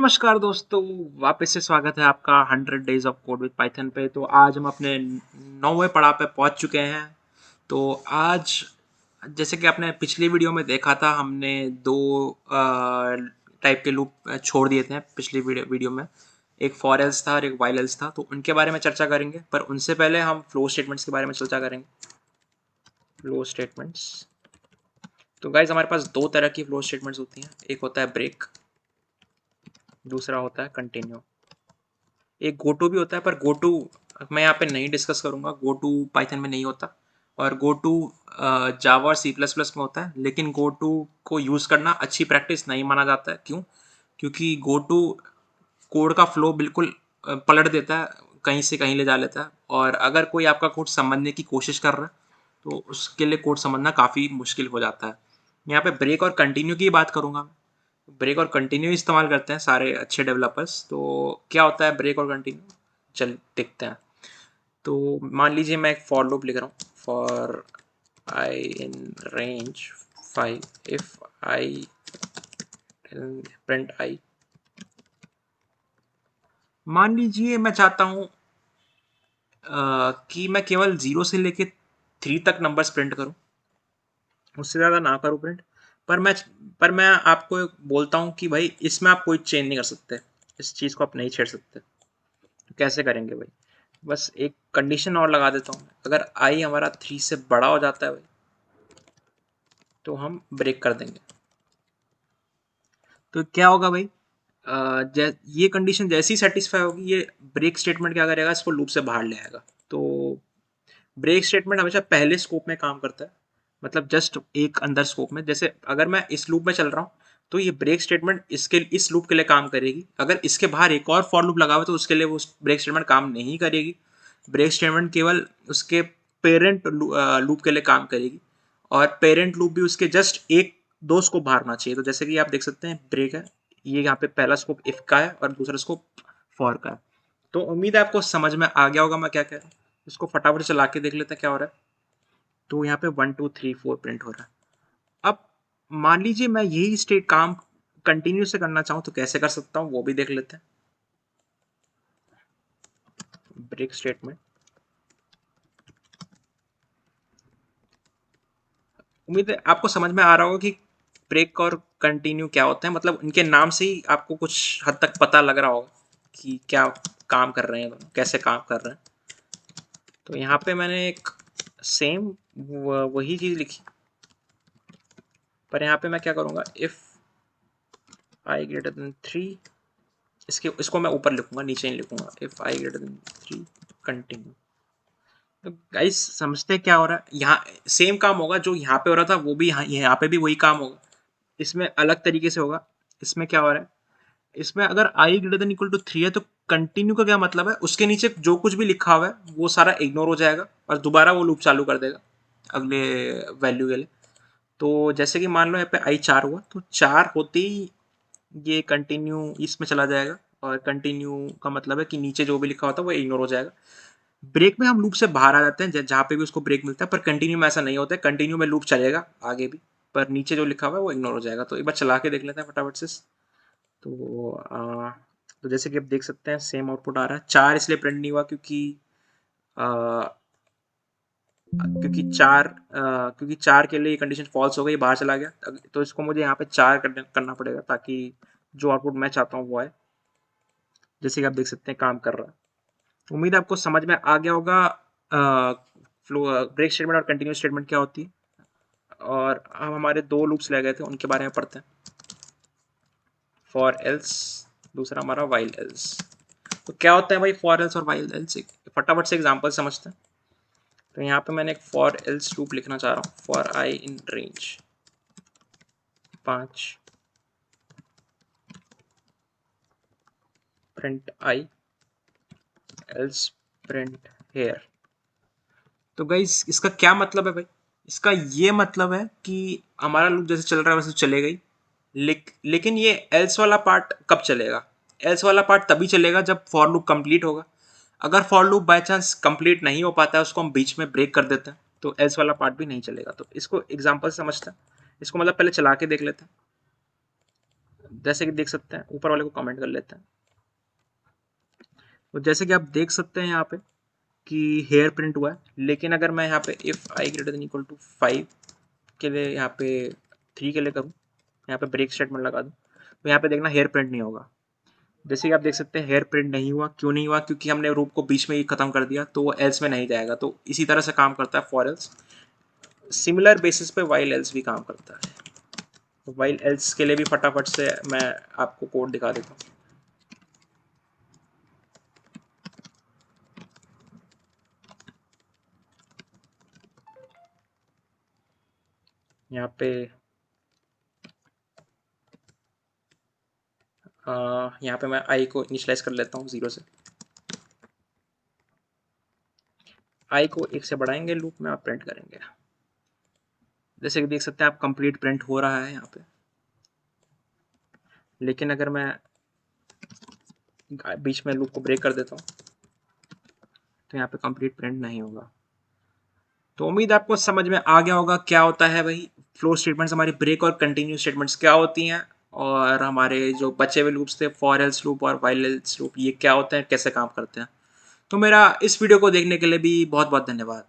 नमस्कार दोस्तों, वापस से स्वागत है आपका 100 days of code with Python पे। तो आज हम अपने 9वें पड़ाव पे पहुंच चुके हैं। तो आज जैसे कि आपने पिछली वीडियो में देखा था, हमने दो टाइप के लूप छोड़ दिए थे पिछली वीडियो में। एक फॉर एल्स था और एक व्हाइल एल्स था, तो उनके बारे में चर्चा करेंगे। पर उनसे पहले हम फ्लो स्टेटमेंट्स के बारे में चर्चा करेंगे। फ्लो स्टेटमेंट्स, तो गाइज हमारे पास दो तरह की फ्लो स्टेटमेंट्स होती हैं। एक होता है ब्रेक, दूसरा होता है कंटिन्यू। एक गोटू भी होता है, पर गोटू मैं यहाँ पे नहीं डिस्कस करूँगा। गोटू पाइथन में नहीं होता, और गोटू जावा और सी प्लस प्लस में होता है। लेकिन गोटू को यूज़ करना अच्छी प्रैक्टिस नहीं माना जाता है। क्यों? क्योंकि गोटू कोड का फ्लो बिल्कुल पलट देता है, कहीं से कहीं ले जा लेता है। और अगर कोई आपका कोड समझने की कोशिश कर रहा है तो उसके लिए कोड समझना काफ़ी मुश्किल हो जाता है। यहाँ पे ब्रेक और कंटिन्यू की बात करूँगा। ब्रेक और कंटिन्यू इस्तेमाल करते हैं सारे अच्छे डेवलपर्स। तो क्या होता है ब्रेक और कंटिन्यू, चल देखते हैं। तो मान लीजिए मैं एक फॉर लूप लिख रहा हूँ। For I in range 5 if i print i. मान लीजिए मैं चाहता हूँ कि मैं केवल 0 से लेके 3 तक नंबर्स प्रिंट करूँ, उससे ज़्यादा ना करूँ प्रिंट। पर मैं पर मैं आपको बोलता हूँ कि भाई इसमें आप कोई चेंज नहीं कर सकते, इस चीज़ को आप नहीं छेड़ सकते। तो कैसे करेंगे भाई? बस एक कंडीशन और लगा देता हूँ। अगर आई हमारा 3 से बड़ा हो जाता है भाई, तो हम ब्रेक कर देंगे। तो क्या होगा भाई? ये कंडीशन जैसी सेटिस्फाई होगी, ये ब्रेक स्टेटमेंट क्या करेगा, इसको लूप से बाहर ले आएगा। तो ब्रेक स्टेटमेंट हमेशा पहले स्कोप में काम करता है, मतलब जस्ट एक अंदर स्कोप में। जैसे अगर मैं इस लूप में चल रहा हूँ तो ये ब्रेक स्टेटमेंट इस लूप के लिए काम करेगी। अगर इसके बाहर एक और फॉर लूप लगा हुआ तो उसके लिए वो ब्रेक स्टेटमेंट काम नहीं करेगी। ब्रेक स्टेटमेंट केवल उसके पेरेंट लूप के लिए काम करेगी, और पेरेंट लूप भी उसके जस्ट एक दो स्कोप बाहर होना चाहिए। तो जैसे कि आप देख सकते हैं ब्रेक है, ये यहाँ पे पहला स्कोप इफ का है और दूसरा स्कोप फॉर का है। तो उम्मीद है आपको समझ में आ गया होगा मैं क्या कह रहा हूँ। इसको फटाफट चला के देख लेते हैं क्या हो रहा है। तो यहाँ पे 1 2 3 4 प्रिंट हो रहा है। अब मान लीजिए मैं यही स्टेट काम कंटिन्यू से करना चाहूँ तो कैसे कर सकता हूँ, वो भी देख लेते हैं। ब्रेक स्टेटमेंट, उम्मीद है आपको समझ में आ रहा होगा कि ब्रेक और कंटिन्यू क्या होते हैं। मतलब इनके नाम से ही आपको कुछ हद तक पता लग रहा होगा कि क्या काम कर रहे हैं दोनों, कैसे काम कर रहे हैं। तो यहाँ पे मैंने एक सेम वही चीज़ लिखी, पर यहाँ पे मैं क्या करूँगा, इफ आई ग्रेटर देन 3, इसको मैं ऊपर लिखूंगा, नीचे नहीं लिखूंगा। If I greater then 3 continue. तो गाइस समझते हैं क्या हो रहा है? यहाँ सेम काम होगा जो यहाँ पे हो रहा था, वो भी यहाँ पे भी वही काम होगा, इसमें अलग तरीके से होगा। इसमें क्या हो रहा है, इसमें अगर आई ग्रेटर देन इक्वल टू 3 है तो कंटिन्यू का क्या मतलब है, उसके नीचे जो कुछ भी लिखा हुआ है वो सारा इग्नोर हो जाएगा और दोबारा वो लूप चालू कर देगा अगले वैल्यू के लिए। तो जैसे कि मान लो यहाँ पे आई 4 हुआ, तो 4 होते ही ये कंटिन्यू इसमें चला जाएगा, और कंटिन्यू का मतलब है कि नीचे जो भी लिखा होता है वो इग्नोर हो जाएगा। ब्रेक में हम लूप से बाहर आ जाते हैं जहाँ पे भी उसको ब्रेक मिलता है, पर कंटिन्यू में ऐसा नहीं होता है। कंटिन्यू में लूप चलेगा आगे भी, पर नीचे जो लिखा हुआ है वो इग्नोर हो जाएगा। तो एक बार चला के देख लेते हैं फटाफट से। तो तो जैसे कि आप देख सकते हैं सेम आउटपुट आ रहा है। 4 इसलिए प्रिंट नहीं हुआ आ, क्योंकि 4 के लिए कंडीशन फॉल्स हो गई, बाहर चला गया। तो इसको मुझे यहाँ पे 4 करना पड़ेगा ताकि जो आउटपुट मैं चाहता हूँ वो आए। जैसे कि आप देख सकते हैं काम कर रहा है। उम्मीद है आपको समझ में आ गया होगा फ्लो ब्रेक स्टेटमेंट और कंटिन्यू स्टेटमेंट क्या होती है। और हम हमारे दो लूप्स ले गए थे, उनके बारे में पढ़ते हैं। फॉर एल्स, दूसरा हमारा वाइल एल्स। तो क्या होता है भाई फॉर एल्स और वाइल एल्स, फटाफट से एग्जांपल समझते हैं। तो यहाँ पे मैंने एक फॉर एल्स लूप लिखना चाह रहा हूँ। For I in range 5 print I else print here. तो गाइस इसका क्या मतलब है भाई? इसका ये मतलब है कि हमारा लूप जैसे चल रहा है वैसे चलेगा ही, लेकिन ये एल्स वाला पार्ट कब चलेगा? एल्स वाला पार्ट तभी चलेगा जब फॉर लूप कंप्लीट होगा। अगर for loop by chance complete नहीं हो पाता है, उसको हम बीच में ब्रेक कर देते हैं, तो एल्स वाला पार्ट भी नहीं चलेगा। तो इसको एग्जांपल समझते हैं, इसको मतलब पहले चला के देख लेते हैं। जैसे कि देख सकते हैं, ऊपर वाले को कमेंट कर लेते हैं। तो जैसे कि आप देख सकते हैं यहाँ पे कि हेयर प्रिंट हुआ है, लेकिन अगर मैं यहाँ पे if I greater than equal to 5 के लिए यहाँ पे 3 के लिए करूँ, यहाँ पे ब्रेक स्टेटमेंट लगा दूँ, तो यहाँ पे देखना हेयर प्रिंट नहीं होगा। जैसे कि आप देख सकते हैं हेयर प्रिंट नहीं हुआ। क्यों नहीं हुआ? क्योंकि हमने रूप को बीच में ही खत्म कर दिया, तो वो एल्स में नहीं जाएगा। तो इसी तरह से काम करता है फॉर एल्स। सिमिलर बेसिस पे वाइल एल्स भी काम करता है। तो वाइल एल्स के लिए भी फटाफट से मैं आपको कोड दिखा देता हूँ। यहाँ पे यहाँ पे मैं आई को इनिशलाइज कर लेता हूँ 0 से। आई को 1 से बढ़ाएंगे लूप में, आप प्रिंट करेंगे। जैसे कि देख सकते हैं आप, कंप्लीट प्रिंट हो रहा है यहाँ पे। लेकिन अगर मैं बीच में लूप को ब्रेक कर देता हूँ, तो यहाँ पे कंप्लीट प्रिंट नहीं होगा। तो उम्मीद आपको समझ में आ गया होगा क्या होता है भाई फ्लो स्टेटमेंट्स, हमारी ब्रेक और कंटिन्यू स्टेटमेंट्स क्या होती हैं, और हमारे जो बचे हुए लूप्स थे फॉर एल्स लूप और व्हाइल एल्स लूप, ये क्या होते हैं, कैसे काम करते हैं। तो मेरा इस वीडियो को देखने के लिए भी बहुत बहुत धन्यवाद।